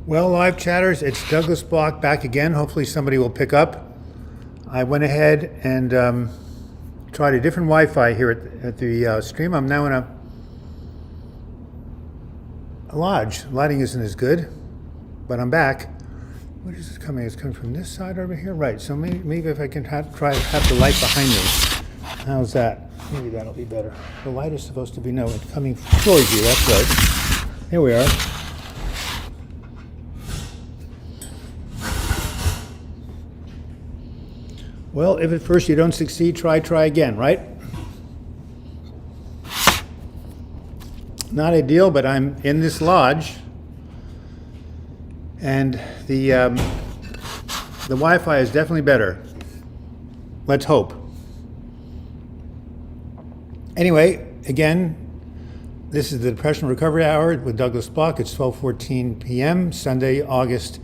Well, live chatters, it's Douglas Bloch back again. Hopefully somebody will pick up. I went ahead and tried a different Wi-Fi here at the stream. I'm now in a lodge. Lighting isn't as good, but I'm back. What is this coming? It's coming from this side over here? Right, so maybe if I can have the light behind me. How's that? Maybe that'll be better. The light is supposed to be, no, it's coming towards you, that's right. Here we are. Well, if at first you don't succeed, try again, right? Not ideal, but I'm in this lodge, and the Wi-Fi is definitely better. Let's hope. Anyway, again, this is the Depression Recovery Hour with Douglas Bloch. It's 12:14 p.m., Sunday, August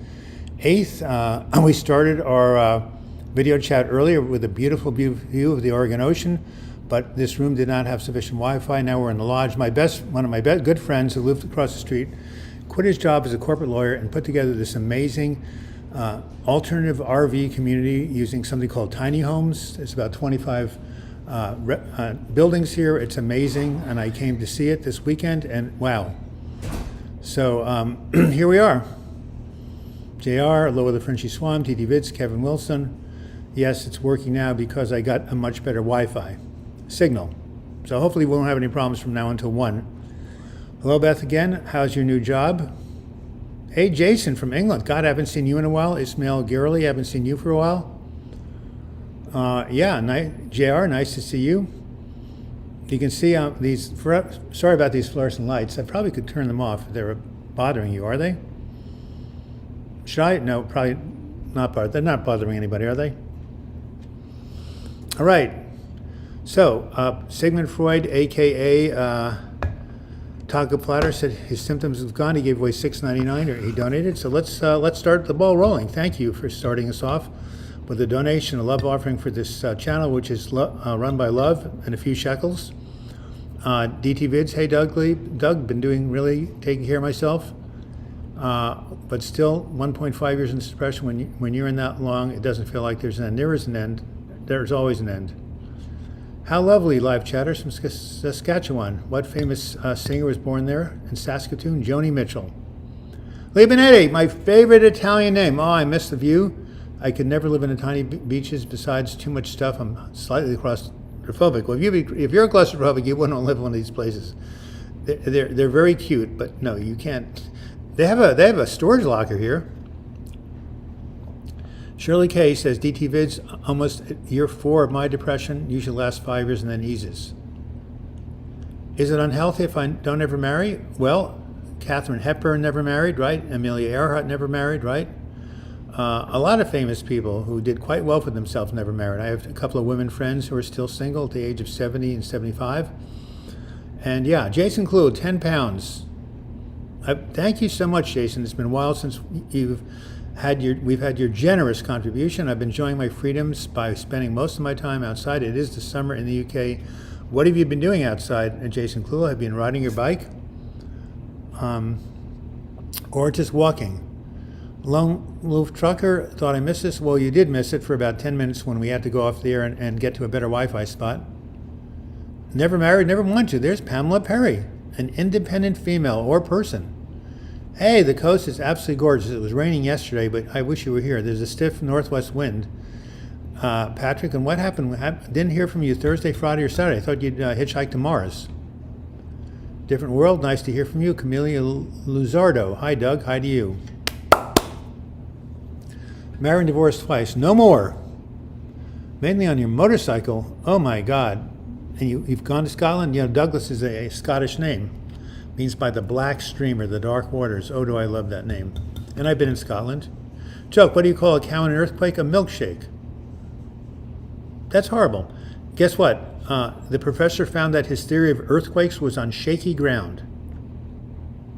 8th. We started our video chat earlier with a beautiful view of the Oregon Ocean, but this room did not have sufficient Wi-Fi. Now we're in the lodge. One of my good friends who lived across the street quit his job as a corporate lawyer and put together this amazing alternative RV community using something called tiny homes. It's about 25 buildings here. It's amazing, and I came to see it this weekend, and wow. So here we are. JR, Lower the Frenchy Swan, TD Vids, Kevin Wilson. Yes, it's working now because I got a much better Wi-Fi signal. So hopefully we won't have any problems from now until 1. Hello, Beth, again. How's your new job? Hey, Jason from England. God, I haven't seen you in a while. Ismail Girley, I haven't seen you for a while. JR, nice to see you. You can see sorry about these fluorescent lights. I probably could turn them off if they were bothering you, are they? Should I? No, probably not. They're not bothering anybody, are they? All right, so Sigmund Freud, aka Taco Platter, said his symptoms have gone. He gave away $6.99, or he donated. So let's start the ball rolling. Thank you for starting us off with a donation, a love offering for this channel, which is run by Love and a few shekels. DT Vids, hey Doug, been really taking care of myself. But still, 1.5 years in this depression, when you're in that long, it doesn't feel like there's an end. There is an end. There's always an end. How lovely, live chatters from Saskatchewan. What famous singer was born there in Saskatoon? Joni Mitchell. Libanetti, my favorite Italian name. Oh, I miss the view. I could never live in the tiny beaches. Besides too much stuff, I'm slightly claustrophobic. Well, if you're claustrophobic, you wouldn't live in one of these places. They're very cute, but no, you can't. They have a storage locker here. Shirley K says, DT Vids, almost year 4 of my depression, usually lasts 5 years and then eases. Is it unhealthy if I don't ever marry? Well, Katharine Hepburn never married, right? Amelia Earhart never married, right? A lot of famous people who did quite well for themselves never married. I have a couple of women friends who are still single at the age of 70 and 75. And yeah, Jason Clue, 10 pounds. Thank you so much, Jason. It's been a while since we've had your generous contribution. I've been enjoying my freedoms by spending most of my time outside. It is the summer in the UK. What have you been doing outside, Jason Clue? Have you been riding your bike? Or just walking? Lone Wolf Trucker, thought I missed this. Well, you did miss it for about 10 minutes when we had to go off the air and get to a better Wi-Fi spot. Never married, never wanted to. There's Pamela Perry, an independent female or person. Hey, the coast is absolutely gorgeous. It was raining yesterday, but I wish you were here. There's a stiff northwest wind. Patrick, and what happened? Didn't hear from you Thursday, Friday, or Saturday. I thought you'd hitchhike to Mars. Different world, nice to hear from you. Camellia Luzardo. Hi, Doug. Hi to you. Married and divorced twice. No more. Mainly on your motorcycle. Oh, my God. And you've gone to Scotland? You know, Douglas is a Scottish name. Means by the black stream or the dark waters. Oh, do I love that name. And I've been in Scotland. Joke, what do you call a cow in an earthquake? A milkshake. That's horrible. Guess what? The professor found that his theory of earthquakes was on shaky ground.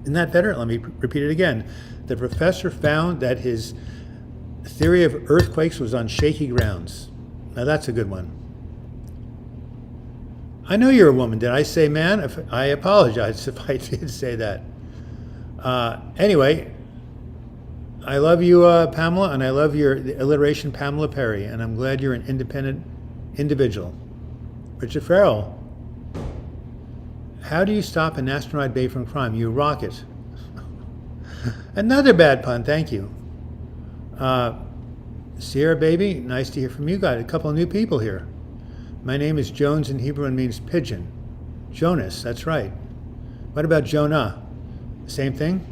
Isn't that better? Let me repeat it again. The professor found that his theory of earthquakes was on shaky grounds. Now that's a good one. I know you're a woman. Did I say man? I apologize if I did say that. Anyway, I love you, Pamela, and I love your the alliteration, Pamela Perry, and I'm glad you're an independent individual. Richard Farrell, how do you stop an asteroid bay from crime? You rock it. Another bad pun, thank you. Sierra Baby, nice to hear from you. Got a couple of new people here. My name is Jones in Hebrew and means pigeon. Jonas, that's right. What about Jonah? Same thing?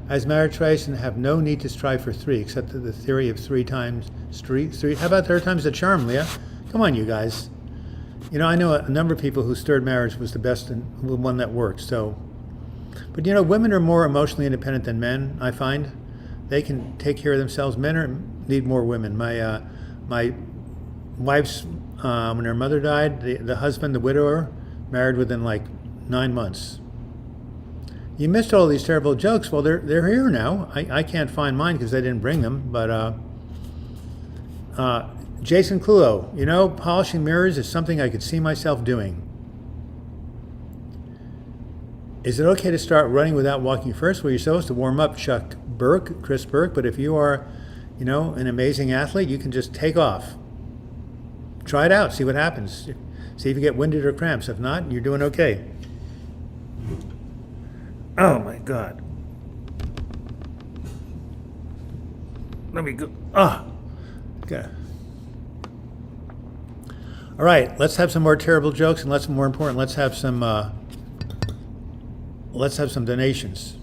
I was married twice and have no need to strive for 3, except the theory of 3 times 3. How about 3 times the charm, Leah? Come on, you guys. You know, I know a number of people whose third marriage was the best and the one that worked. So, but you know, women are more emotionally independent than men. I find they can take care of themselves. Men need more women. My wife's when her mother died, the husband, the widower, married within like 9 months. You missed all these terrible jokes. Well, they're here now. I can't find mine because I didn't bring them. But Jason Clulo, you know, polishing mirrors is something I could see myself doing. Is it okay to start running without walking first? Well, you're supposed to warm up, Chris Burke. But if you are, you know, an amazing athlete, you can just take off. Try it out. See what happens. See if you get winded or cramps. If not, you're doing okay. Oh my God. Let me go. Okay. All right, let's have some more terrible jokes, and let's more important, let's have some donations.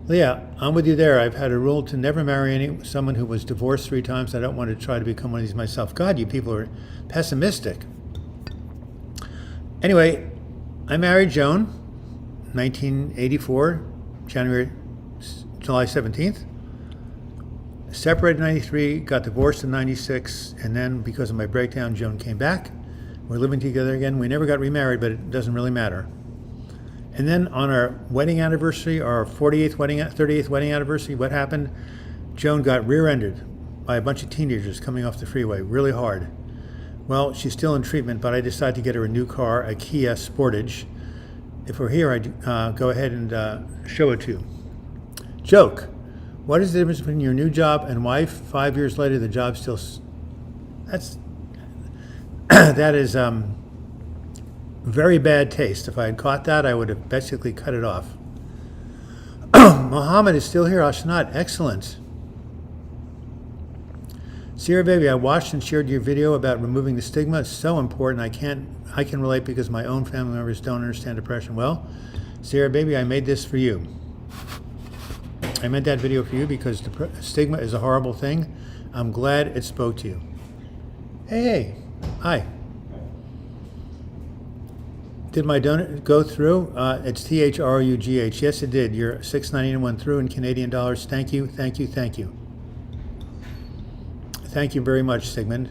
Leah, I'm with you there. I've had a rule to never marry someone who was divorced 3 times. I don't want to try to become one of these myself. God, you people are pessimistic. Anyway, I married Joan, 1984, July 17th. Separated in 93, got divorced in 96, and then because of my breakdown, Joan came back. We're living together again. We never got remarried, but it doesn't really matter. And then on our wedding anniversary, our 38th wedding anniversary, what happened? Joan got rear-ended by a bunch of teenagers coming off the freeway really hard. Well, she's still in treatment, but I decided to get her a new car, a Kia Sportage. If we're here, I'd go ahead and show it to you. Joke. What is the difference between your new job and wife? 5 years later, the job still... that is very bad taste. If I had caught that, I would have basically cut it off. Mohammed is still here. Ashnat, excellent. Sierra Baby, I watched and shared your video about removing the stigma. It's so important. I can relate because my own family members don't understand depression. Well, Sierra Baby, I made this for you. I made that video for you because stigma is a horrible thing. I'm glad it spoke to you. Hey, hi. Did my donut go through? It's THRUGH. Yes, it did. Your $6.91 went through in Canadian dollars. Thank you, thank you, thank you. Thank you very much, Sigmund.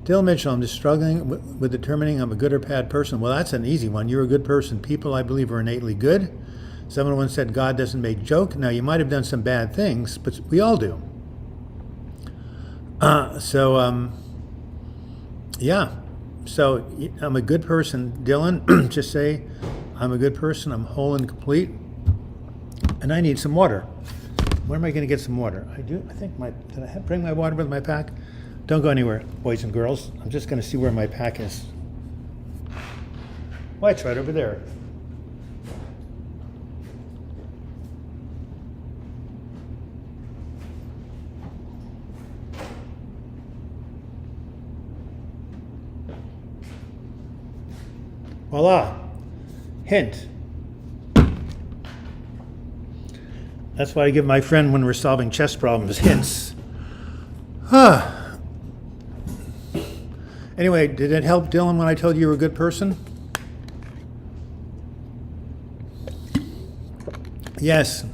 Dylan Mitchell, I'm just struggling with determining I'm a good or bad person. Well, that's an easy one. You're a good person. People, I believe, are innately good. Someone once said God doesn't make joke. Now, you might have done some bad things, but we all do. Yeah. So I'm a good person. Dylan, just say, I'm a good person. I'm whole and complete. And I need some water. Where am I going to get some water? Did I bring my water with my pack? Don't go anywhere, boys and girls. I'm just going to see where my pack is. Well, it's right over there. Voila. Hint. That's why I give my friend when we're solving chess problems hints. Anyway, did it help, Dylan, when I told you were a good person? Yes.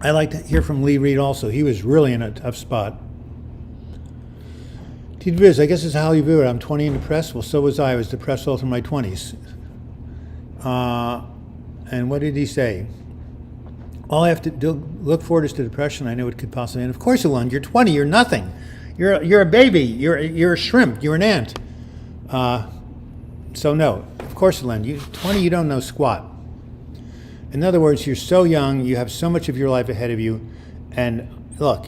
I like to hear from Lee Reed also. He was really in a tough spot. T-Viz, I guess it's how you view it. I'm 20 and depressed. Well, so was I. I was depressed all through my 20s. And what did he say? All I have to look forward is to depression. I know it could possibly end. Of course it will end. You're 20. You're nothing. You're a baby. You're a shrimp. You're an ant. So no, of course it'll end. You 20. You don't know squat. In other words, you're so young, you have so much of your life ahead of you. And look,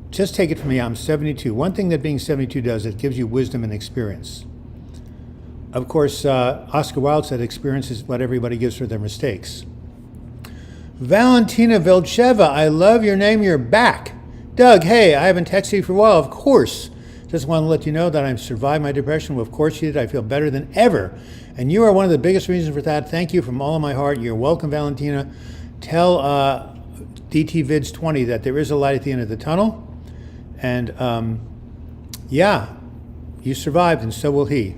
just take it from me, I'm 72. One thing that being 72 does, it gives you wisdom and experience. Of course, Oscar Wilde said experience is what everybody gives for their mistakes. Valentina Vilcheva, I love your name, you're back. Doug, hey, I haven't texted you for a while, of course. Just want to let you know that I've survived my depression. Well, of course you did. I feel better than ever. And you are one of the biggest reasons for that. Thank you from all of my heart. You're welcome, Valentina. Tell DTVids20 that there is a light at the end of the tunnel. And yeah, you survived, and so will he.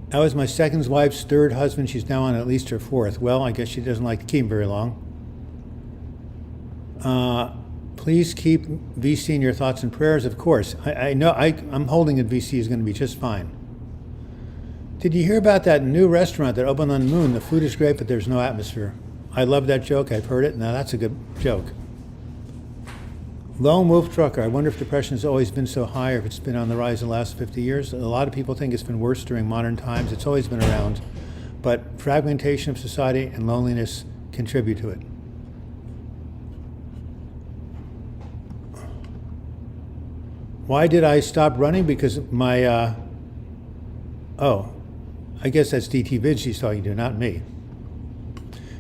That was my second wife's third husband. She's now on at least her fourth. Well, I guess she doesn't like to keep him very long. Please keep VC in your thoughts and prayers, of course. I know I'm holding that VC is going to be just fine. Did you hear about that new restaurant that opened on the moon? The food is great, but there's no atmosphere. I love that joke. I've heard it. Now, that's a good joke. Lone Wolf Trucker. I wonder if depression has always been so high or if it's been on the rise in the last 50 years. A lot of people think it's been worse during modern times. It's always been around. But fragmentation of society and loneliness contribute to it. Why did I stop running? Because my, I guess that's DT Vid she's talking to, not me.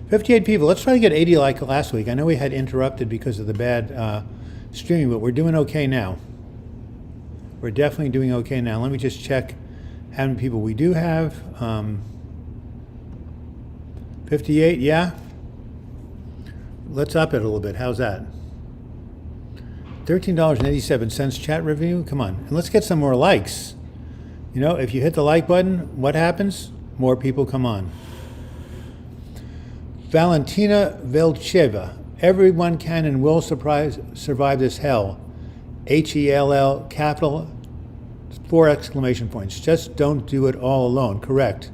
58 people. Let's try to get 80 like last week. I know we had interrupted because of the bad streaming, but we're doing okay now. We're definitely doing okay now. Let me just check how many people we do have. 58, yeah? Let's up it a little bit. How's that? $13.87 chat review. Come on. And let's get some more likes. If you hit the like button, what happens? More people come on. Valentina Vilcheva. Everyone can and will survive this hell. HELL, capital, 4 exclamation points. Just don't do it all alone. Correct.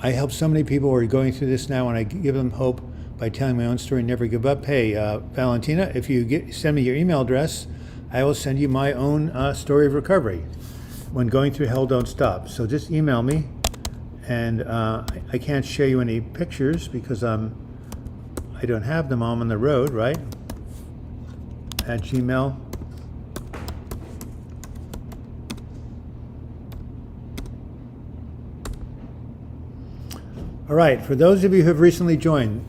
I help so many people who are going through this now, and I give them hope by telling my own story, never give up. Hey, Valentina, if you send me your email address, I will send you my own story of recovery. When going through hell, don't stop. So just email me, and I can't show you any pictures because I don't have them. I'm on the road, right? At Gmail. All right, for those of you who have recently joined,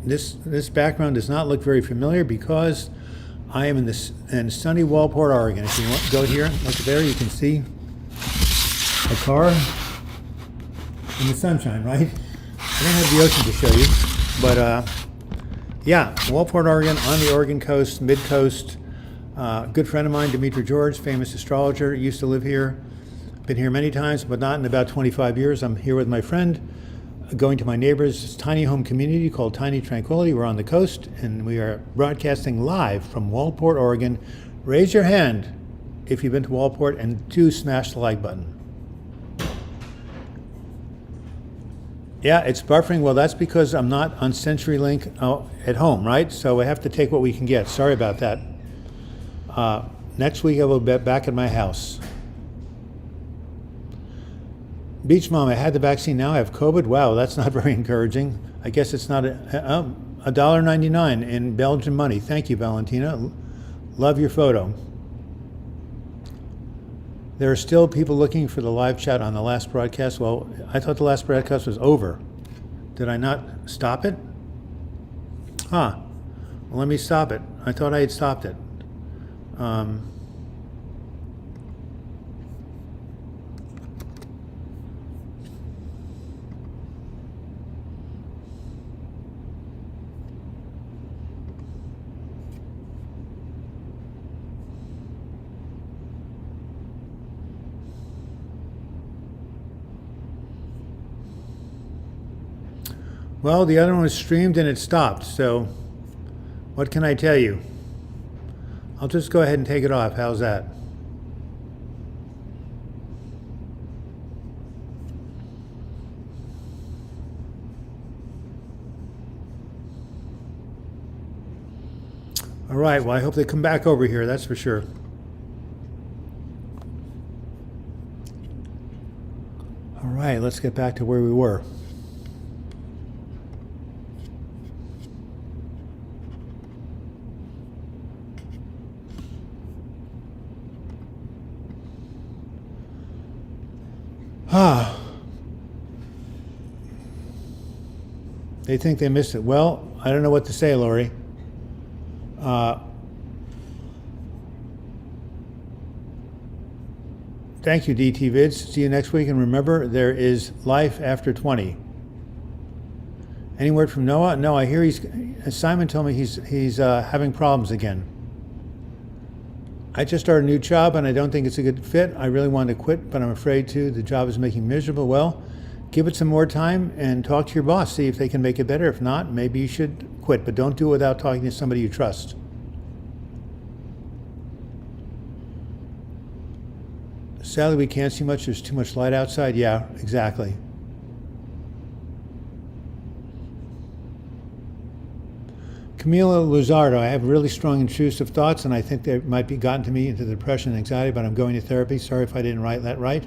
this background does not look very familiar because I am in sunny Walport, Oregon. If you want to go here, look there, you can see a car in the sunshine, right? I don't have the ocean to show you, but yeah, Walport, Oregon, on the Oregon coast, mid-coast. Good friend of mine, Dimitri George, famous astrologer, used to live here. Been here many times, but not in about 25 years. I'm here with my friend, going to my neighbor's tiny home community called Tiny Tranquility. We're on the coast, and we are broadcasting live from Walport, Oregon. Raise your hand if you've been to Walport, and do smash the like button. Yeah, it's buffering. Well, that's because I'm not on CenturyLink at home, right? So I have to take what we can get. Sorry about that. Next week I will be back at my house. Beach Mom, I had the vaccine, now I have COVID. Wow, that's not very encouraging. I guess it's not $1.99 in Belgian money. Thank you, Valentina. Love your photo. There are still people looking for the live chat on the last broadcast. Well, I thought the last broadcast was over. Did I not stop it? Huh. Well, let me stop it. I thought I had stopped it. Well, the other one was streamed and it stopped, so what can I tell you? I'll just go ahead and take it off. How's that? All right, well, I hope they come back over here, that's for sure. All right, let's get back to where we were. They think they missed it. Well, I don't know what to say, Lori. Thank you, DT Vids. See you next week. And remember, there is life after 20. Any word from Noah? No, I hear Simon told me he's having problems again. I just started a new job and I don't think it's a good fit. I really wanted to quit, but I'm afraid to. The job is making me miserable. Well, give it some more time and talk to your boss. See if they can make it better. If not, maybe you should quit, but don't do it without talking to somebody you trust. Sadly, we can't see much. There's too much light outside. Yeah, exactly. Camila Luzardo, I have really strong intrusive thoughts, and I think they might be gotten to me into depression and anxiety, but I'm going to therapy. Sorry if I didn't write that right.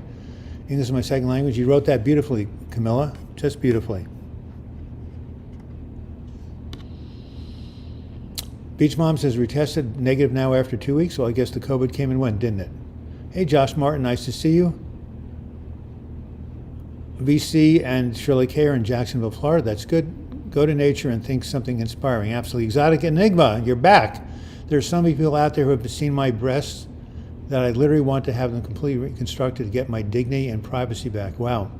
English is my second language. You wrote that beautifully, Camilla, just beautifully. Beach Mom says, retested negative now after 2 weeks. Well, I guess the COVID came and went, didn't it? Hey, Josh Martin, nice to see you. VC and Shirley K are in Jacksonville, Florida. That's good. Go to nature and think something inspiring. Absolutely. Exotic Enigma, you're back. There's so many people out there who have seen my breasts that I literally want to have them completely reconstructed to get my dignity and privacy back. Wow.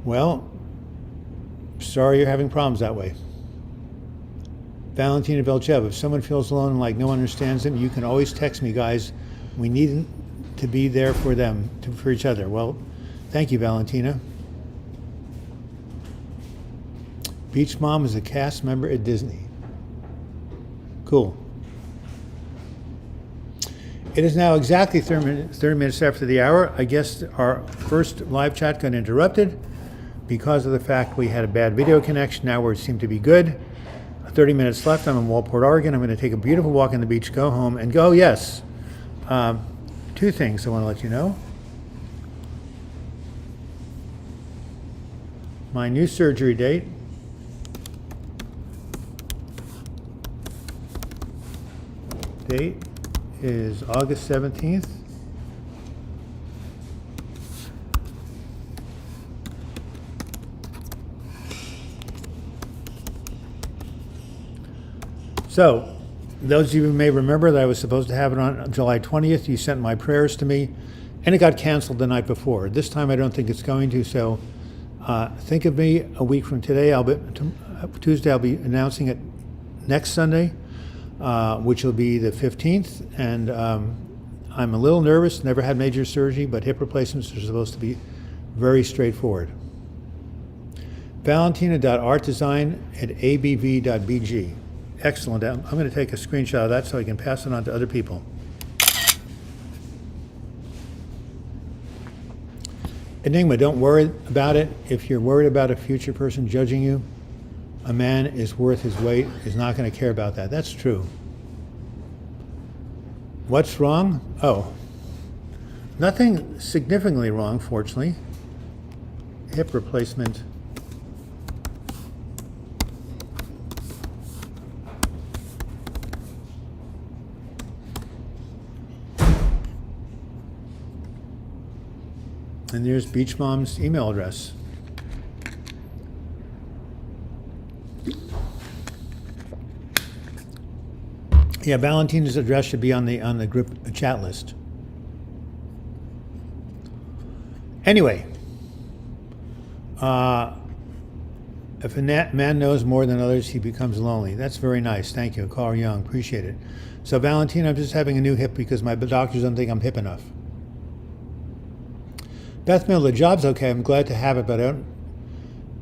Well, sorry you're having problems that way. Valentina Velchev, if someone feels alone and like no one understands them, you can always text me, guys. We need to be there for them, for each other. Well, thank you, Valentina. Beach Mom is a cast member at Disney. Cool. It is now exactly 30 minutes after the hour. I guess our first live chat got interrupted because of the fact we had a bad video connection. Now we seem to be good. 30 minutes left. I'm in Walport, Oregon. I'm going to take a beautiful walk on the beach, go home, and go, yes. Two things I want to let you know. My new surgery date. Date is August 17th. So, those of you who may remember that I was supposed to have it on July 20th, you sent my prayers to me, and it got canceled the night before. This time I don't think it's going to, so think of me a week from today. Tuesday I'll be announcing it next Sunday, which will be the 15th, and I'm a little nervous, never had major surgery, but hip replacements are supposed to be very straightforward. Valentina.artdesign@abv.bg. Excellent. I'm going to take a screenshot of that so I can pass it on to other people. Enigma, don't worry about it. If you're worried about a future person judging you, a man is worth his weight, is not going to care about that. That's true. What's wrong? Oh, nothing significantly wrong, fortunately. Hip replacement. And there's Beach Mom's email address. Yeah, Valentina's address should be on the group chat list. Anyway, if a man knows more than others, he becomes lonely. That's very nice. Thank you, Carl Young. Appreciate it. So, Valentina, I'm just having a new hip because my doctors don't think I'm hip enough. Beth Mill, the job's okay. I'm glad to have it,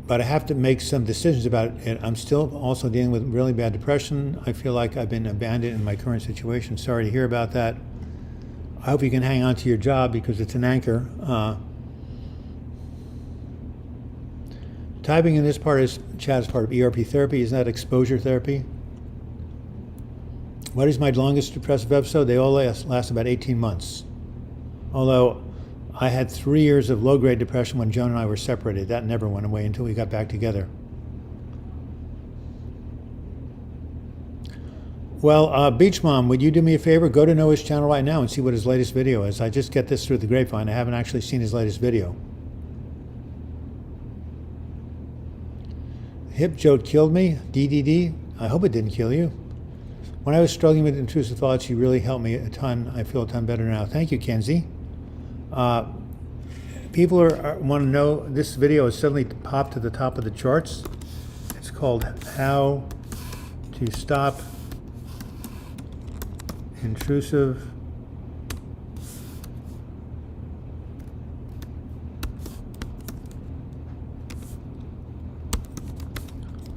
but I have to make some decisions about it. I'm still also dealing with really bad depression. I feel like I've been abandoned in my current situation. Sorry to hear about that. I hope you can hang on to your job because it's an anchor. Typing in this part is chat is part of ERP therapy. Isn't that exposure therapy? What is my longest depressive episode? They all last about 18 months. Although I had 3 years of low-grade depression when Joan and I were separated. That never went away until we got back together. Well, Beach Mom, would you do me a favor? Go to Noah's channel right now and see what his latest video is. I just get this through the grapevine. I haven't actually seen his latest video. Hip joke killed me. DDD. I hope it didn't kill you. When I was struggling with intrusive thoughts, you really helped me a ton. I feel a ton better now. Thank you, Kenzie. People want to know, this video has suddenly popped to the top of the charts. It's called How to Stop Intrusive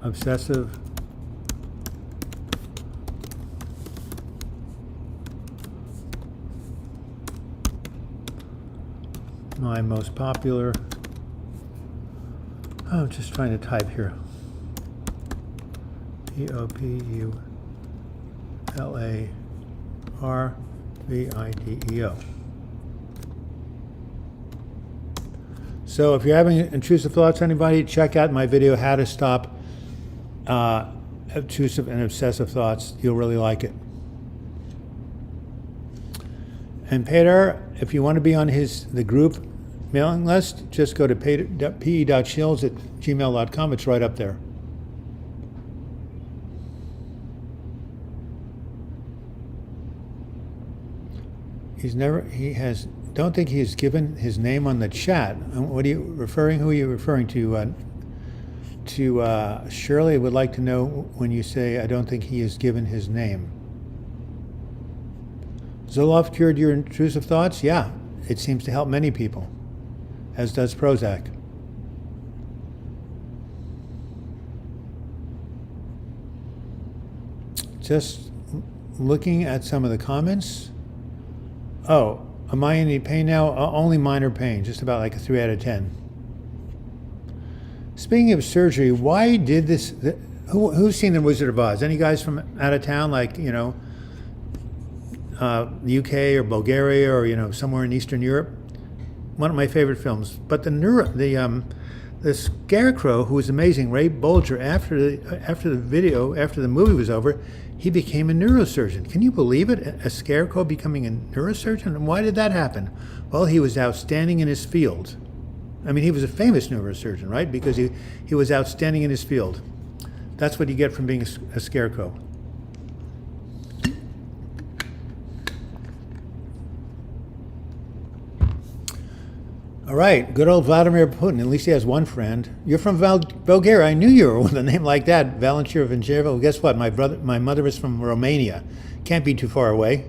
Obsessive My most popular. Oh, I'm just trying to type here. POPULARVIDEO. So if you're having intrusive thoughts, anybody, check out my video, How to Stop Intrusive and Obsessive Thoughts. You'll really like it. And Peter, if you want to be on the group mailing list, just go to pe.shields@gmail.com. It's right up there. Don't think he has given his name on the chat. What are you referring? Who are you referring to? Shirley would like to know when you say, I don't think he has given his name. Zoloft cured your intrusive thoughts? Yeah, it seems to help many people, as does Prozac. Just looking at some of the comments. Oh, am I in any pain now? Only minor pain, just about like a 3 out of 10. Speaking of surgery, why did this? Who's seen The Wizard of Oz? Any guys from out of town, like, the UK or Bulgaria or somewhere in Eastern Europe? One of my favorite films. But the Scarecrow, who was amazing, Ray Bolger, after the movie was over, he became a neurosurgeon. Can you believe it? A Scarecrow becoming a neurosurgeon? And why did that happen? Well, he was outstanding in his field. I mean, he was a famous neurosurgeon, right? Because he was outstanding in his field. That's what you get from being a Scarecrow. All right, good old Vladimir Putin. At least he has one friend. You're from Bulgaria. I knew you were with a name like that, Valentir Vanjeva. Well, guess what? My mother is from Romania. Can't be too far away.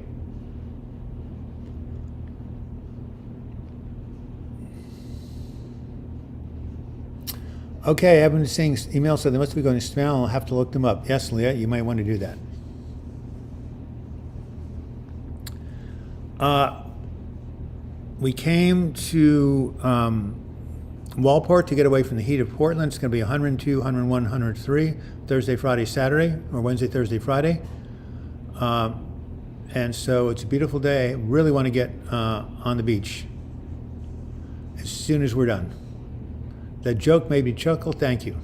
Okay, I've been seeing emails, so they must be going to spam. I'll have to look them up. Yes, Leah, you might want to do that. We came to Walport to get away from the heat of Portland. It's going to be 102, 101, 103, Thursday, Friday, Saturday, or Wednesday, Thursday, Friday. And so it's a beautiful day. Really want to get on the beach as soon as we're done. That joke made me chuckle. Thank you.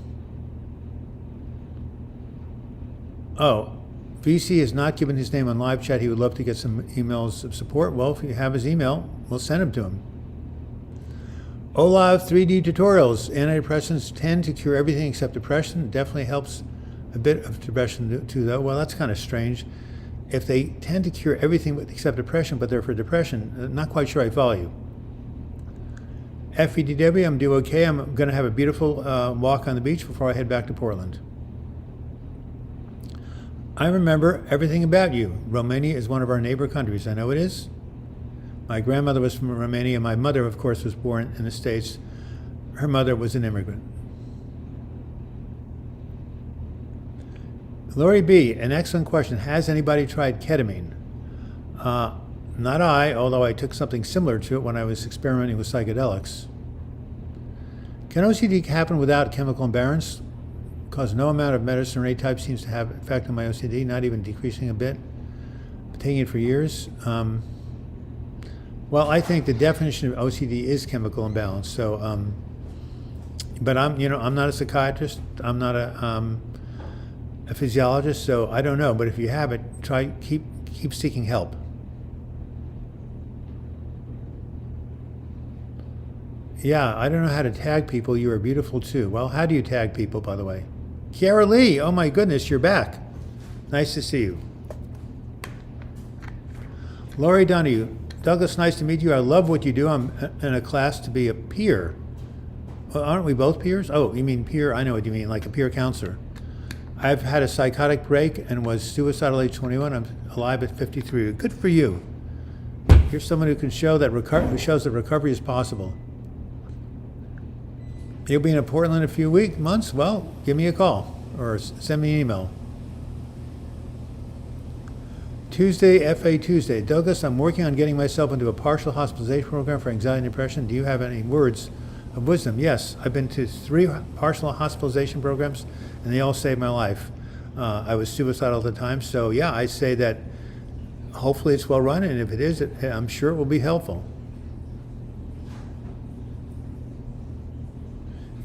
Oh, VC has not given his name on live chat. He would love to get some emails of support. Well, if you have his email, we'll send them to him. Olav 3D tutorials. Antidepressants tend to cure everything except depression. It definitely helps a bit of depression too, though. Well, that's kind of strange. If they tend to cure everything except depression, but they're for depression, I'm not quite sure I follow you. FEDW, I'm doing okay. I'm going to have a beautiful walk on the beach before I head back to Portland. I remember everything about you. Romania is one of our neighbor countries. I know it is. My grandmother was from Romania. My mother, of course, was born in the States. Her mother was an immigrant. Lori B., an excellent question. Has anybody tried ketamine? Not I, although I took something similar to it when I was experimenting with psychedelics. Can OCD happen without chemical imbalance? Because no amount of medicine or any type seems to have effect on my OCD, not even decreasing a bit. Been taking it for years. Well, I think the definition of OCD is chemical imbalance. So, but I'm not a psychiatrist. I'm not a physiologist, so I don't know. But if you have it, keep seeking help. Yeah, I don't know how to tag people. You are beautiful too. Well, how do you tag people, by the way? Kiara Lee, oh my goodness, you're back. Nice to see you. Laurie Donahue, Douglas, nice to meet you. I love what you do. I'm in a class to be a peer. Well, aren't we both peers? Oh, you mean peer? I know what you mean, like a peer counselor. I've had a psychotic break and was suicidal at age 21. I'm alive at 53. Good for you. You're someone who can show that who shows that recovery is possible. You'll be in Portland in a few months? Well, give me a call or send me an email. Tuesday, FA Tuesday. Douglas, I'm working on getting myself into a partial hospitalization program for anxiety and depression. Do you have any words of wisdom? Yes, I've been to 3 partial hospitalization programs, and they all saved my life. I was suicidal at the time, so yeah, I say that hopefully it's well run, and if it is, I'm sure it will be helpful.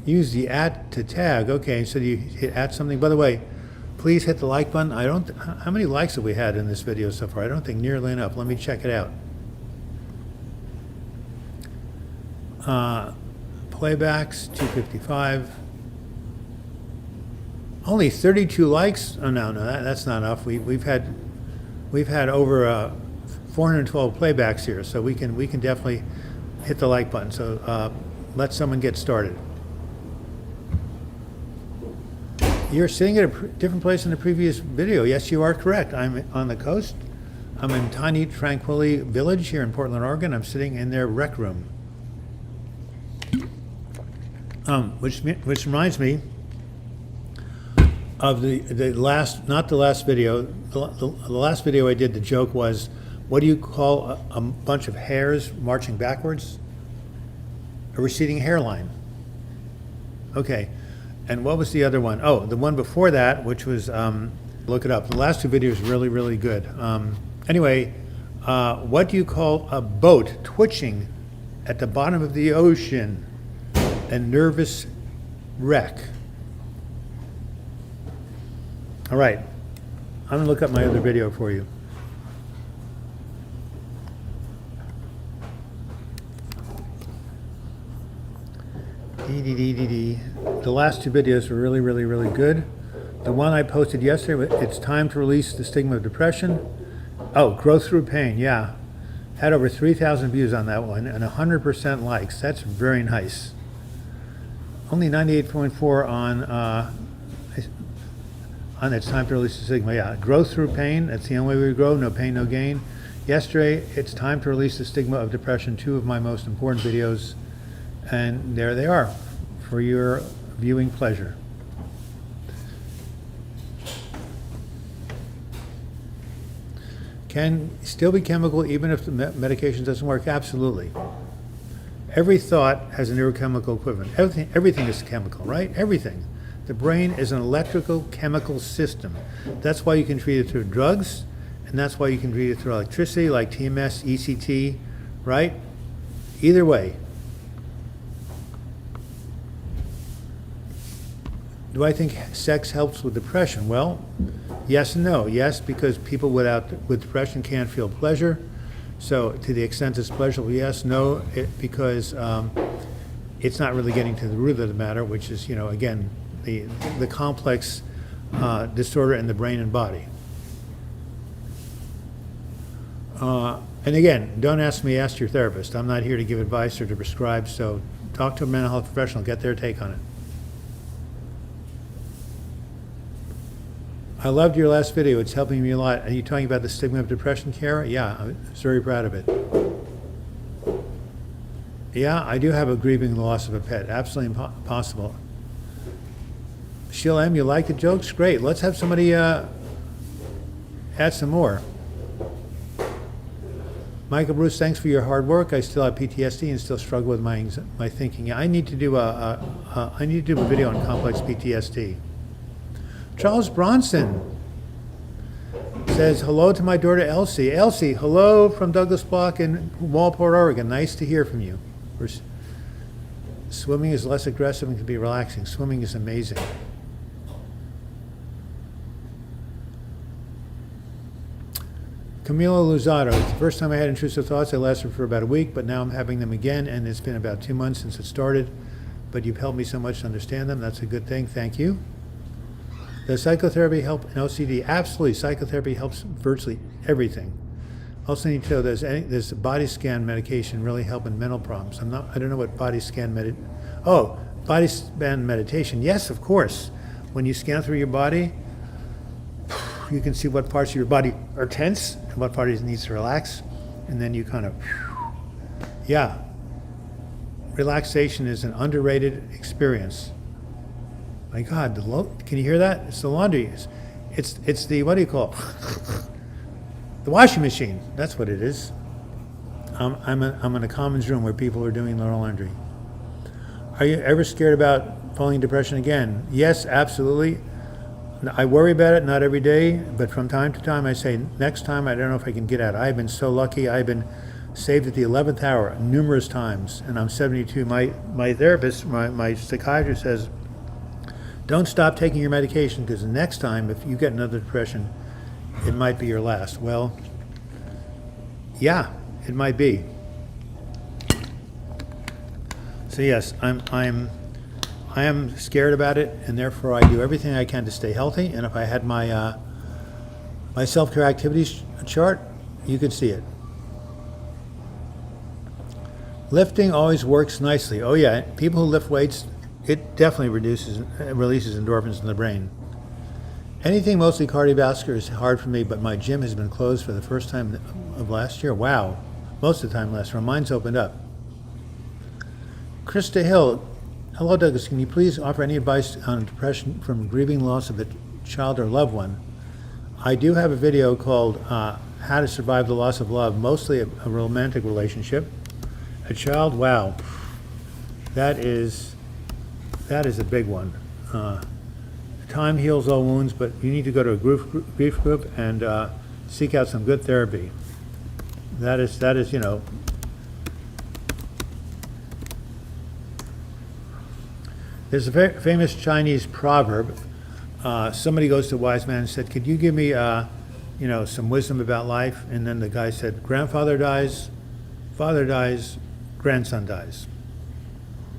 Use the @ to tag. Okay, so you hit @ something. By the way, please hit the like button. How many likes have we had in this video so far? I don't think nearly enough. Let me check it out. Playbacks, 255. Only 32 likes? Oh no, that's not enough. We've had over 412 playbacks here, so we can definitely hit the like button. So let someone get started. You're sitting at a different place in the previous video. Yes, you are correct. I'm on the coast. I'm in tiny Tranquility Village here in Portland, Oregon. I'm sitting in their rec room. Which reminds me of the last, not the last video. The last video I did, the joke was, what do you call a bunch of hairs marching backwards? A receding hairline. Okay. And what was the other one? Oh, the one before that, which was, look it up. The last 2 videos were really, really good. Anyway, what do you call a boat twitching at the bottom of the ocean? A nervous wreck. All right, I'm gonna look up my other video for you. The last 2 videos were really, really, really good. The one I posted yesterday, it's time to release the stigma of depression. Oh, growth through pain, yeah. Had over 3,000 views on that one and 100% likes. That's very nice. Only 98.4 on it's time to release the stigma. Yeah, growth through pain. That's the only way we grow. No pain, no gain. Yesterday, it's time to release the stigma of depression. 2 of my most important videos. And there they are for your viewing pleasure. Can still be chemical even if the medication doesn't work? Absolutely. Every thought has a neurochemical equivalent. Everything is chemical, right? Everything. The brain is an electrical chemical system. That's why you can treat it through drugs, and that's why you can treat it through electricity like TMS, ECT, right? Either way. Do I think sex helps with depression? Well, yes and no. Yes, because people with depression can't feel pleasure. So to the extent it's pleasurable, yes. No, because it's not really getting to the root of the matter, which is, again, the complex disorder in the brain and body. And again, don't ask me, ask your therapist. I'm not here to give advice or to prescribe, so talk to a mental health professional, get their take on it. I loved your last video. It's helping me a lot. Are you talking about the stigma of depression, Kara? Yeah, I'm very proud of it. Yeah, I do have a grieving the loss of a pet. Absolutely possible. Sheila M., you like the jokes? Great. Let's have somebody add some more. Michael Bruce, thanks for your hard work. I still have PTSD and still struggle with my thinking. Yeah, I need to do a video on complex PTSD. Charles Bronson says, hello to my daughter Elsie. Elsie, hello from Douglas Bloch in Walport, Oregon. Nice to hear from you. Swimming is less aggressive and can be relaxing. Swimming is amazing. Camilo Luzado, it's the first time I had intrusive thoughts. I lasted for about a week, but now I'm having them again, and it's been about 2 months since it started. But you've helped me so much to understand them. That's a good thing. Thank you. Does psychotherapy help in OCD? Absolutely. Psychotherapy helps virtually everything. Also need to know, does body scan medication really help in mental problems? I don't know what body scan body scan meditation. Yes, of course. When you scan through your body, you can see what parts of your body are tense and what parts needs to relax, and then you kind of, yeah. Relaxation is an underrated experience. My God, can you hear that? It's the laundry. It's the, what do you call it? The washing machine. That's what it is. I'm in a commons room where people are doing their laundry. Are you ever scared about falling into depression again? Yes, absolutely. I worry about it, not every day, but from time to time I say, next time I don't know if I can get out. I've been so lucky. I've been saved at the 11th hour numerous times, and I'm 72. My therapist, my psychiatrist says, don't stop taking your medication, because the next time, if you get another depression, it might be your last. Well, yeah, it might be. So yes, I am scared about it, and therefore I do everything I can to stay healthy. And if I had my my self-care activities chart, you could see it. Lifting always works nicely. Oh yeah, people who lift weights, it definitely releases endorphins in the brain. Anything mostly cardiovascular is hard for me, but my gym has been closed for the first time of last year. Wow, most of the time last year. Mine's opened up. Krista Hill, hello Douglas, can you please offer any advice on depression from grieving loss of a child or loved one? I do have a video called How to Survive the Loss of Love, mostly a romantic relationship. A child, wow, that is a big one. Time heals all wounds, but you need to go to a grief group and seek out some good therapy. That is, you know. There's a very famous Chinese proverb. Somebody goes to a wise man and said, could you give me, some wisdom about life? And then the guy said, grandfather dies, father dies, grandson dies.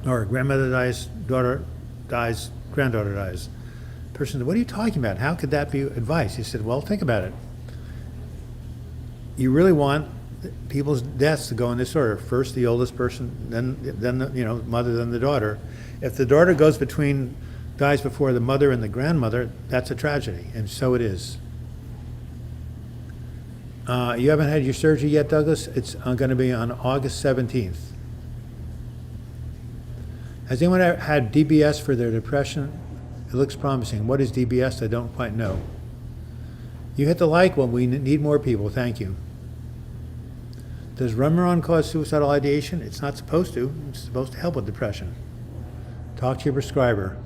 Or grandmother dies, daughter dies, granddaughter dies. The person said, what are you talking about? How could that be advice? He said, well, think about it. You really want people's deaths to go in this order. First the oldest person, then the mother, then the daughter. If the daughter dies before the mother and the grandmother, that's a tragedy, and so it is. You haven't had your surgery yet, Douglas? It's going to be on August 17th. Has anyone ever had DBS for their depression? It looks promising. What is DBS? I don't quite know. You hit the like one. We need more people. Thank you. Does Remeron cause suicidal ideation? It's not supposed to. It's supposed to help with depression. Talk to your prescriber.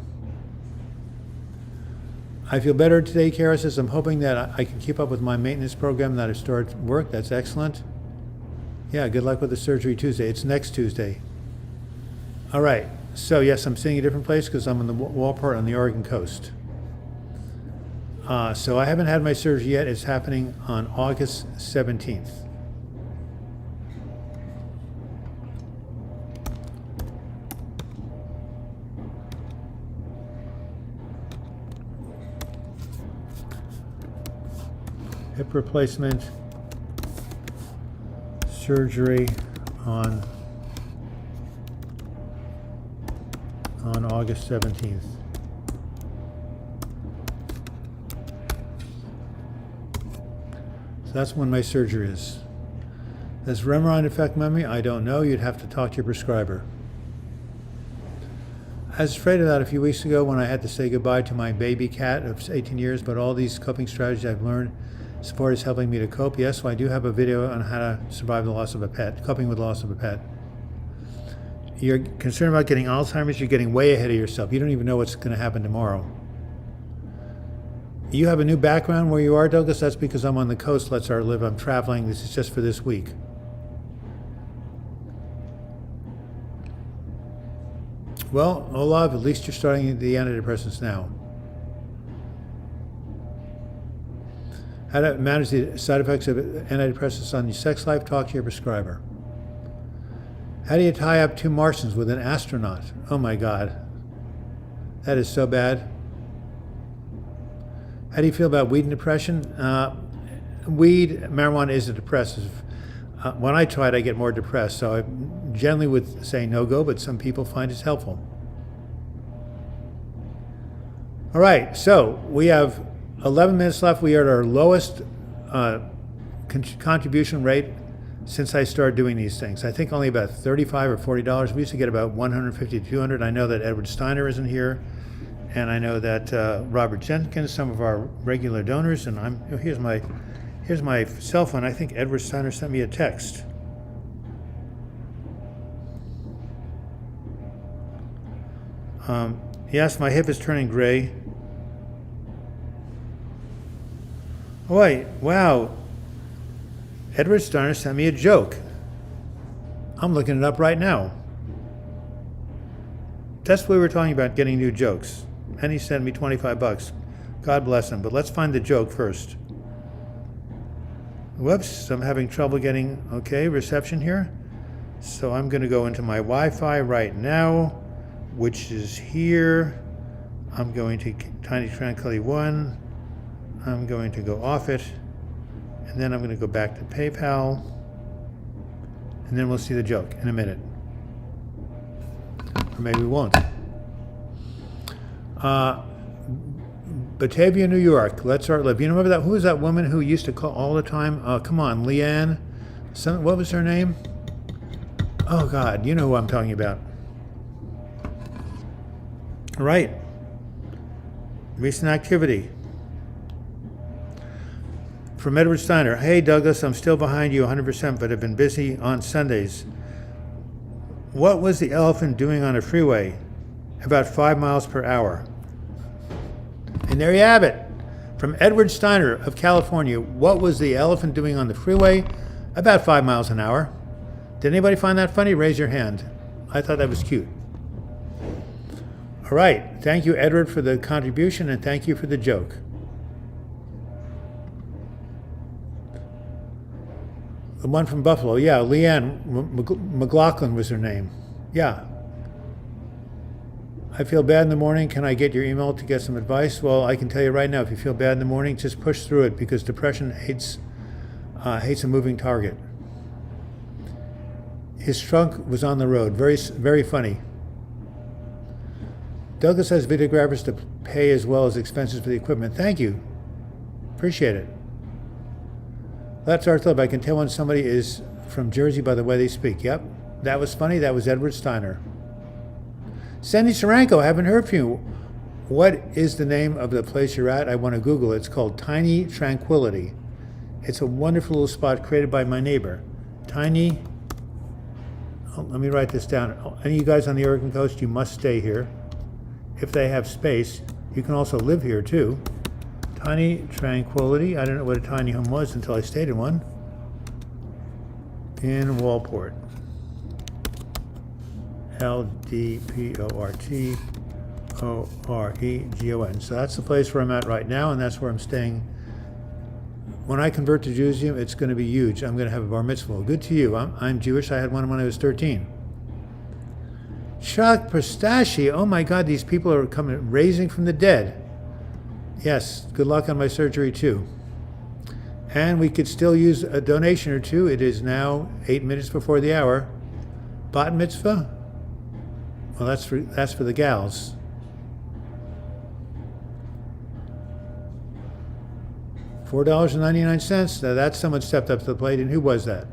I feel better today, Kara says. I'm hoping that I can keep up with my maintenance program that I started work. That's excellent. Yeah, good luck with the surgery Tuesday. It's next Tuesday. All right. So yes, I'm sitting in a different place because I'm in the Walport on the Oregon coast. So I haven't had my surgery yet. It's happening on August 17th. Hip replacement surgery on August 17th. So that's when my surgery is. Does Remeron affect memory? I don't know. You'd have to talk to your prescriber. I was afraid of that a few weeks ago when I had to say goodbye to my baby cat of 18 years, but all these coping strategies I've learned, support is helping me to cope. Yes, so I do have a video on how to survive the loss of a pet, coping with the loss of a pet. You're concerned about getting Alzheimer's, you're getting way ahead of yourself. You don't even know what's going to happen tomorrow. You have a new background where you are, Douglas? That's because I'm on the coast. Let's our live. I'm traveling. This is just for this week. Well, Olav, at least you're starting the antidepressants now. How to manage the side effects of antidepressants on your sex life? Talk to your prescriber. How do you tie up two Martians with an astronaut? Oh my God. That is so bad. How do you feel about weed and depression? Marijuana is a depressive. When I try it, I get more depressed. So I generally would say no go, but some people find it's helpful. All right, so we have 11 minutes left. We are at our lowest contribution rate since I started doing these things. I think only about $35 or $40. We used to get about $150 to $200. I know that Edward Steiner isn't here, and I know that Robert Jenkins, some of our regular donors, and here's my cell phone. I think Edward Steiner sent me a text. Yes, my hip is turning gray. Oh, wait, wow. Edward Steiner sent me a joke. I'm looking it up right now. That's what we were talking about, getting new jokes. And he sent me $25. God bless him. But let's find the joke first. Whoops, I'm having trouble getting, reception here. So I'm going to go into my Wi-Fi right now, which is here. I'm going to Tiny Tranquility 1. I'm going to go off it. And then I'm going to go back to PayPal. And then we'll see the joke in a minute. Or maybe we won't. Batavia, New York. Let's Art Live. You remember that? Who was that woman who used to call all the time? Come on, Leanne. What was her name? Oh, God. You know who I'm talking about. All right. Recent activity. From Edward Steiner. Hey, Douglas, I'm still behind you 100%, but have been busy on Sundays. What was the elephant doing on a freeway? About 5 miles per hour. And there you have it. From Edward Steiner of California. What was the elephant doing on the freeway? About 5 miles an hour. Did anybody find that funny? Raise your hand. I thought that was cute. All right. Thank you, Edward, for the contribution, and thank you for the joke. The one from Buffalo. Yeah, Leanne McLaughlin was her name. Yeah. I feel bad in the morning. Can I get your email to get some advice? Well, I can tell you right now, if you feel bad in the morning, just push through it, because depression hates a moving target. His trunk was on the road. Very, very funny. Douglas has videographers to pay as well as expenses for the equipment. Thank you. Appreciate it. That's our club. I can tell when somebody is from Jersey by the way they speak. Yep. That was funny. That was Edward Steiner. Sandy Saranko, I haven't heard from you. What is the name of the place you're at? I want to Google it. It's called Tiny Tranquility. It's a wonderful little spot created by my neighbor. Tiny, let me write this down. Any of you guys on the Oregon coast, you must stay here. If they have space, you can also live here too. Tiny Tranquility. I don't know what a tiny home was until I stayed in one. In Walport. LDPORTOREGON. So that's the place where I'm at right now, and that's where I'm staying. When I convert to Judaism, it's going to be huge. I'm going to have a bar mitzvah. Good to you. I'm Jewish. I had one when I was 13. Chuck Pistachio. Oh my God, these people are raising from the dead. Yes, good luck on my surgery too. And we could still use a donation or two. It is now 8 minutes before the hour. Bat mitzvah? Well, that's for the gals. $4.99. Now that's someone stepped up to the plate. And who was that?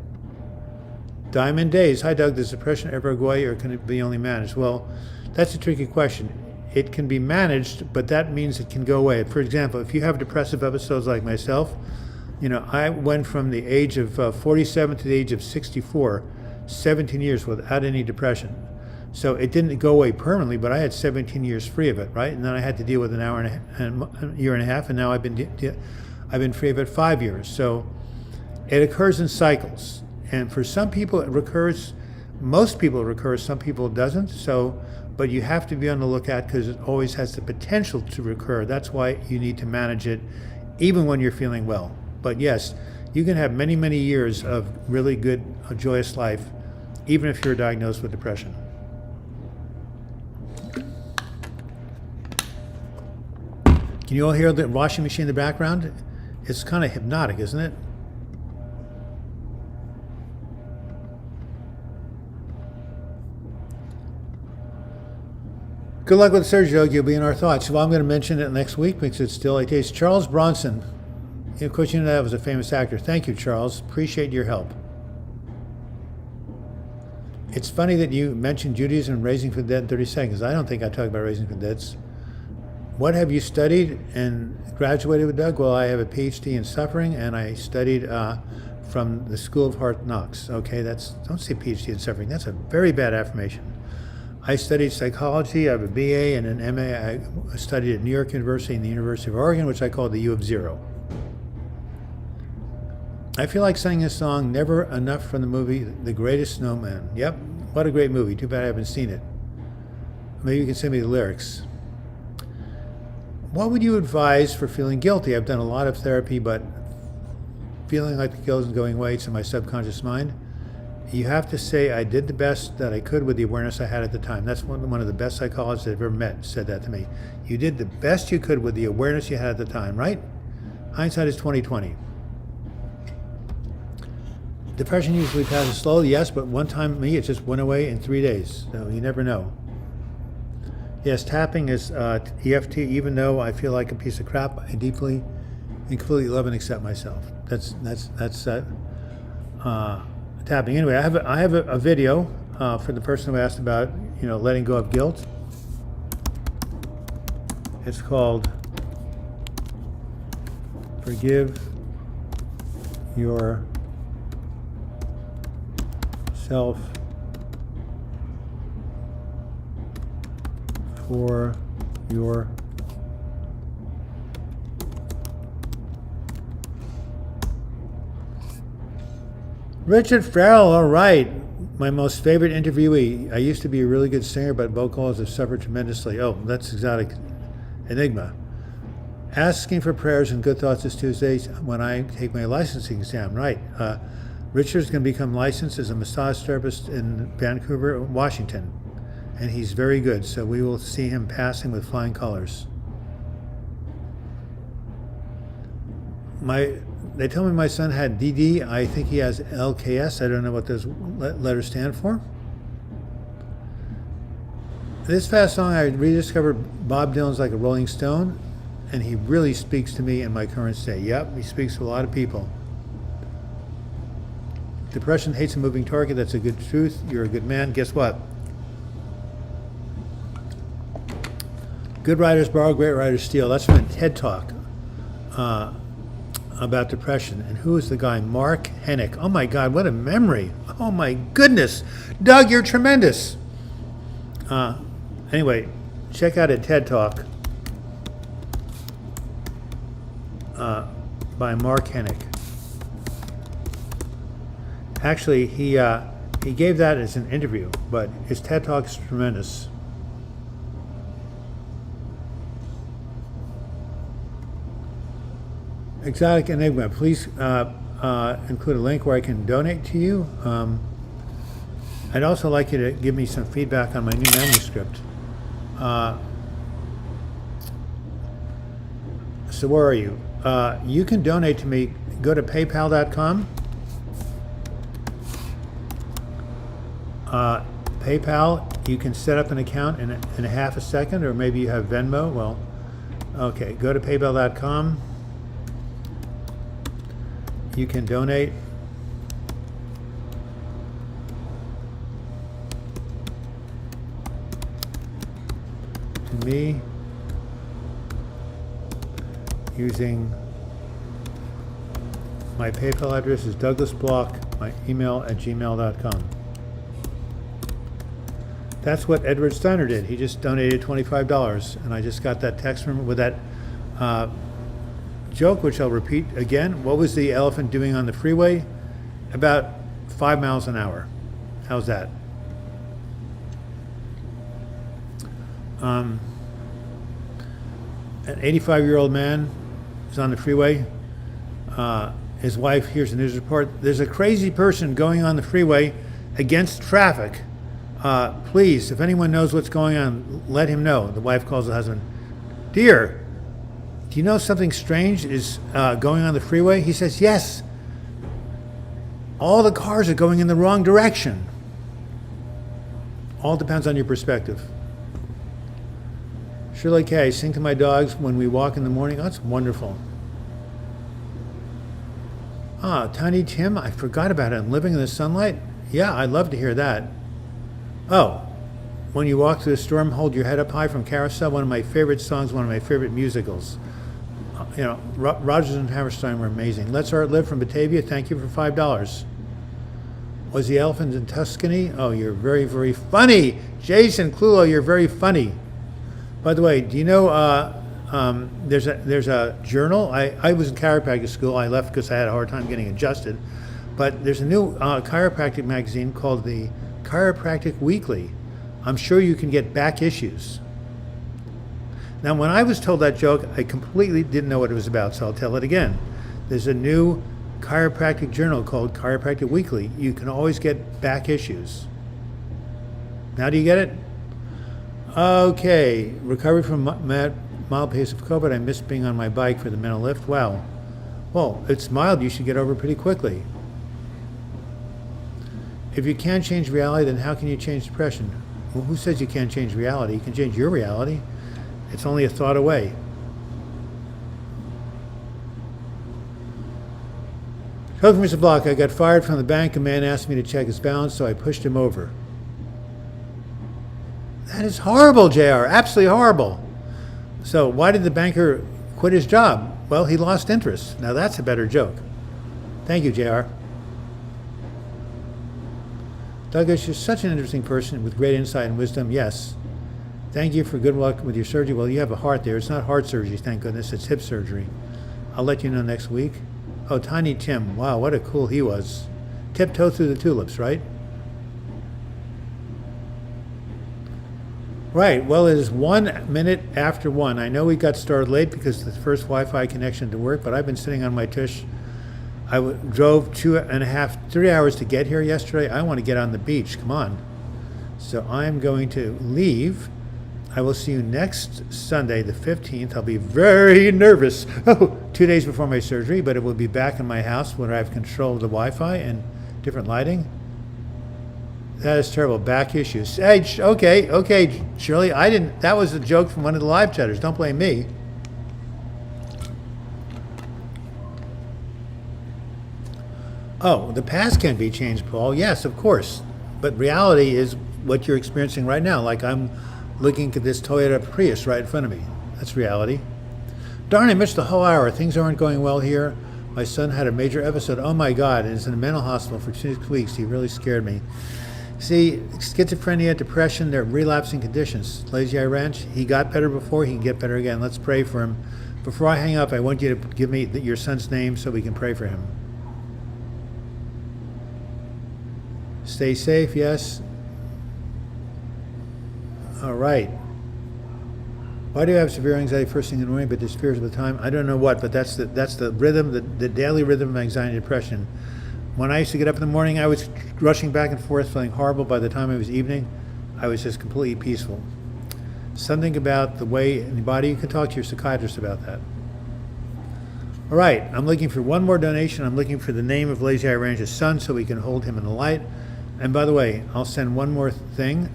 Diamond Days. Hi, Doug. Does depression ever go away, or can it be only managed? Well, that's a tricky question. It can be managed, but that means it can go away. For example, if you have depressive episodes like myself, I went from the age of 47 to the age of 64, 17 years without any depression. So it didn't go away permanently, but I had 17 years free of it, right? And then I had to deal with an hour and a year and a half, and now I've been free of it 5 years. So it occurs in cycles, and for some people it recurs. Most people it recurs. Some people it doesn't. So, but you have to be on the lookout because it always has the potential to recur. That's why you need to manage it, even when you're feeling well. But yes, you can have many, many years of really good, joyous life, even if you're diagnosed with depression. Can you all hear the washing machine in the background? It's kind of hypnotic, isn't it? Good luck with the surgery, Doug. You'll be in our thoughts. Well, I'm going to mention it next week because it's still 8 days. Charles Bronson. Of course, you know that was a famous actor. Thank you, Charles. Appreciate your help. It's funny that you mentioned Judaism and raising from the dead in 30 seconds. I don't think I talked about raising from the dead. What have you studied and graduated with, Doug? Well, I have a PhD in suffering, and I studied from the School of Hard Knocks. Okay, don't say PhD in suffering. That's a very bad affirmation. I studied psychology. I have a BA and an MA. I studied at New York University and the University of Oregon, which I call the U of Zero. I feel like singing a song, Never Enough, from the movie The Greatest Snowman. Yep, what a great movie. Too bad I haven't seen it. Maybe you can send me the lyrics. What would you advise for feeling guilty? I've done a lot of therapy, but feeling like the guilt isn't going away, it's in my subconscious mind. You have to say, I did the best that I could with the awareness I had at the time. That's one of the best psychologists I've ever met said that to me. You did the best you could with the awareness you had at the time, right? Hindsight is 20/20. Depression usually passes slowly, yes, but one time me, it just went away in 3 days. So you never know. Yes, tapping is EFT. Even though I feel like a piece of crap, I deeply and completely love and accept myself. That's tapping. Anyway, I have a video for the person who asked about letting go of guilt. It's called "Forgive Yourself for your Richard Farrell, all right. My most favorite interviewee. I used to be a really good singer, but vocals have suffered tremendously. Oh, that's exotic. Enigma. Asking for prayers and good thoughts this Tuesday when I take my licensing exam. Right. Richard's going to become licensed as a massage therapist in Vancouver, Washington. And he's very good, so we will see him passing with flying colors. They tell me my son had DD. I think he has LKS. I don't know what those letters stand for. This past song, I rediscovered Bob Dylan's Like a Rolling Stone, and he really speaks to me in my current state. Yep, he speaks to a lot of people. Depression hates a moving target. That's a good truth. You're a good man. Guess what? Good writers borrow, great writers steal. That's from a TED Talk about depression. And who is the guy? Mark Hennick. Oh my God, what a memory. Oh my goodness. Doug, you're tremendous. Anyway, check out a TED Talk by Mark Hennick. Actually, he gave that as an interview, but his TED Talk is tremendous. Exotic Enigma, please include a link where I can donate to you. I'd also like you to give me some feedback on my new manuscript. So where are you? You can donate to me. Go to paypal.com. PayPal, you can set up an account in a half a second, or maybe you have Venmo. Well, okay, go to paypal.com. You can donate. To me using my PayPal address is Douglas Bloch, my email at gmail.com. That's what Edward Steiner did. He just donated $25, and I just got that text from him with that joke, which I'll repeat again. What was the elephant doing on the freeway? About 5 miles an hour. How's that? An 85-year-old man is on the freeway. His wife hears a news report. There's a crazy person going on the freeway against traffic. Please, if anyone knows what's going on, let him know. The wife calls the husband. Dear, do you know something strange is going on the freeway? He says, yes. All the cars are going in the wrong direction. All depends on your perspective. Shirley K, I sing to my dogs when we walk in the morning. Oh, that's wonderful. Tiny Tim, I forgot about it. I'm living in the sunlight. Yeah, I'd love to hear that. Oh, when you walk through the storm, hold your head up high from Carousel. One of my favorite songs, one of my favorite musicals. Rodgers and Hammerstein were amazing. Let's Art Live from Batavia. Thank you for $5. Was the elephant in Tuscany? Oh, you're very, very funny. Jason Clulo, you're very funny. By the way, do you know there's a journal? I was in chiropractic school. I left because I had a hard time getting adjusted. But there's a new chiropractic magazine called the Chiropractic Weekly. I'm sure you can get back issues. Now, when I was told that joke, I completely didn't know what it was about, so I'll tell it again. There's a new chiropractic journal called Chiropractic Weekly. You can always get back issues. Now do you get it? Okay, recovery from mild case of COVID. I missed being on my bike for the mental lift. Wow. Well, it's mild. You should get over pretty quickly. If you can't change reality, then how can you change depression? Well, who says you can't change reality? You can change your reality. It's only a thought away. Hello, Mr. Bloch. I got fired from the bank. A man asked me to check his balance, so I pushed him over. That is horrible, JR. Absolutely horrible. So why did the banker quit his job? Well, he lost interest. Now that's a better joke. Thank you, JR. Douglas, you're such an interesting person with great insight and wisdom. Yes. Thank you for good luck with your surgery. Well, you have a heart there. It's not heart surgery, thank goodness. It's hip surgery. I'll let you know next week. Oh, Tiny Tim. Wow, what a cool he was. Tiptoe through the tulips, right? Right. Well, it is 1 minute after 1. I know we got started late because the first Wi-Fi connection didn't work, but I've been sitting on my tush. I drove 2.5, 3 hours to get here yesterday. I want to get on the beach. Come on. So I'm going to leave. I will see you next Sunday, the 15th. I'll be very nervous. 2 days before my surgery, but it will be back in my house when I have control of the Wi-Fi and different lighting. That is terrible. Back issues. Hey, okay, Shirley. That was a joke from one of the live chatters. Don't blame me. Oh, the past can be changed, Paul. Yes, of course. But reality is what you're experiencing right now. Like I'm looking at this Toyota Prius right in front of me. That's reality. Darn, I missed the whole hour. Things aren't going well here. My son had a major episode. Oh my God, and is in a mental hospital for 6 weeks. He really scared me. See, schizophrenia, depression, they're relapsing conditions. Lazy Eye Ranch, he got better before, he can get better again. Let's pray for him. Before I hang up, I want you to give me your son's name so we can pray for him. Stay safe, yes. All right. Why do you have severe anxiety first thing in the morning, but there's fears of the time? I don't know what, but that's the rhythm, the daily rhythm of anxiety and depression. When I used to get up in the morning, I was rushing back and forth, feeling horrible. By the time it was evening, I was just completely peaceful. Something about the way in the body, you can talk to your psychiatrist about that. All right, I'm looking for one more donation. I'm looking for the name of Lazy Eye Ranch's son so we can hold him in the light. And by the way, I'll send one more thing.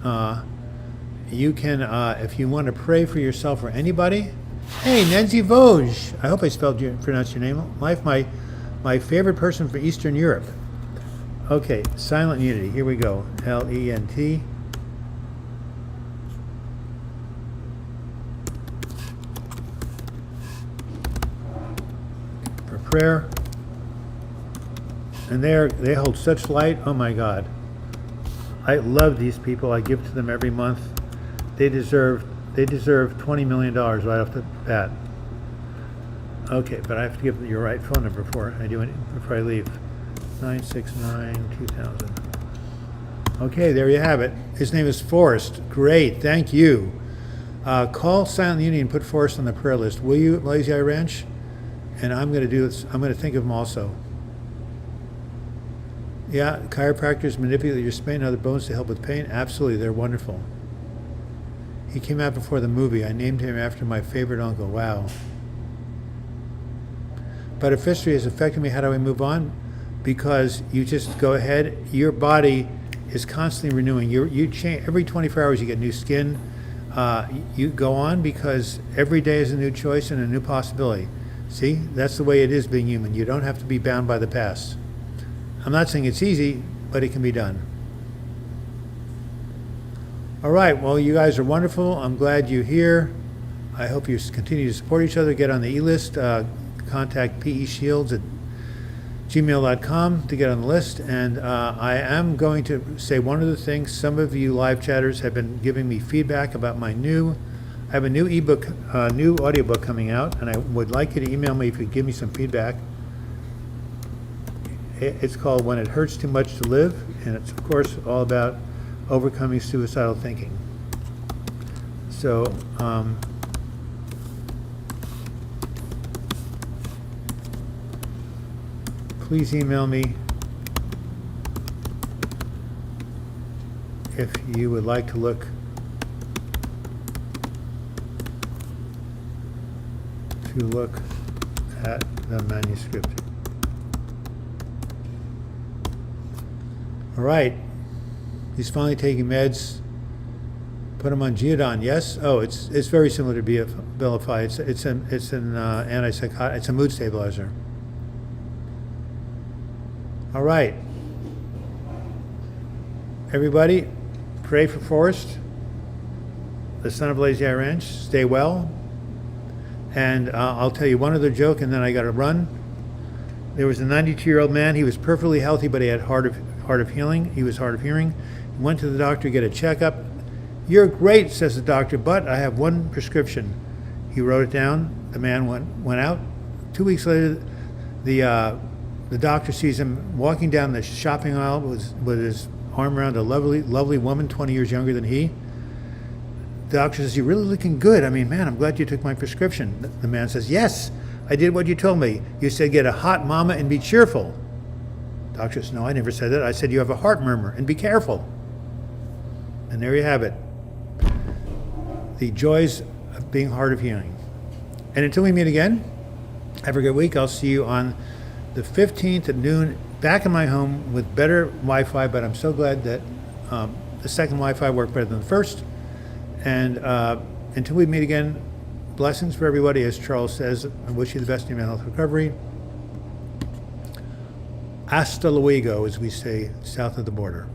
You can, if you want to pray for yourself or anybody. Hey, Nancy Vosges. I hope I pronounced your name. My favorite person from Eastern Europe. Okay, Silent Unity. Here we go. L-E-N-T. For prayer. And they hold such light. Oh my God. I love these people. I give to them every month. They deserve $20 million right off the bat. Okay, but I have to give your right phone number before I leave. 969-2000. Okay, there you have it. His name is Forrest. Great, thank you. Call Silent Unity and put Forrest on the prayer list. Will you, Lazy Eye Ranch? And I'm going to do this. I'm going to think of him also. Yeah, chiropractors manipulate your spine and other bones to help with pain. Absolutely, they're wonderful. He came out before the movie. I named him after my favorite uncle. Wow. But if history has affected me, how do I move on? Because you just go ahead. Your body is constantly renewing. You change every 24 hours. You get new skin. You go on because every day is a new choice and a new possibility. See, that's the way it is being human. You don't have to be bound by the past. I'm not saying it's easy, but it can be done. All right, well, you guys are wonderful. I'm glad you're here. I hope you continue to support each other. Get on the e-list. Contact peshields@gmail.com to get on the list. And I am going to say one other thing. Some of you live chatters have been giving me feedback about I have a new ebook, new audiobook coming out, and I would like you to email me if you give me some feedback. It's called When It Hurts Too Much to Live, and it's, of course, all about overcoming suicidal thinking. So, please email me if you would like to look at the manuscript. All right, he's finally taking meds. Put him on Geodon. Yes. Oh, it's very similar to Abilify. It's an antipsychotic. It's a mood stabilizer. All right, everybody, pray for Forrest, the son of Lazy Eye Ranch. Stay well. And I'll tell you one other joke, and then I got to run. There was a 92-year-old man. He was perfectly healthy, but he had hard of hearing. He was hard of hearing. He went to the doctor to get a checkup. You're great, says the doctor, but I have one prescription. He wrote it down. The man went out. 2 weeks later, the doctor sees him walking down the shopping aisle with his arm around a lovely woman, 20 years younger than he. The doctor says, "You're really looking good. I mean, man, I'm glad you took my prescription." The man says, "Yes, I did what you told me. You said get a hot mama and be cheerful." The doctor says, "No, I never said that. I said you have a heart murmur and be careful." And there you have it. The joys of being hard of hearing. And until we meet again, have a good week. I'll see you on the 15th at noon, back in my home with better Wi-Fi, but I'm so glad that the second Wi-Fi worked better than the first. And until we meet again, blessings for everybody, as Charles says. I wish you the best in your health recovery. Hasta luego, as we say south of the border.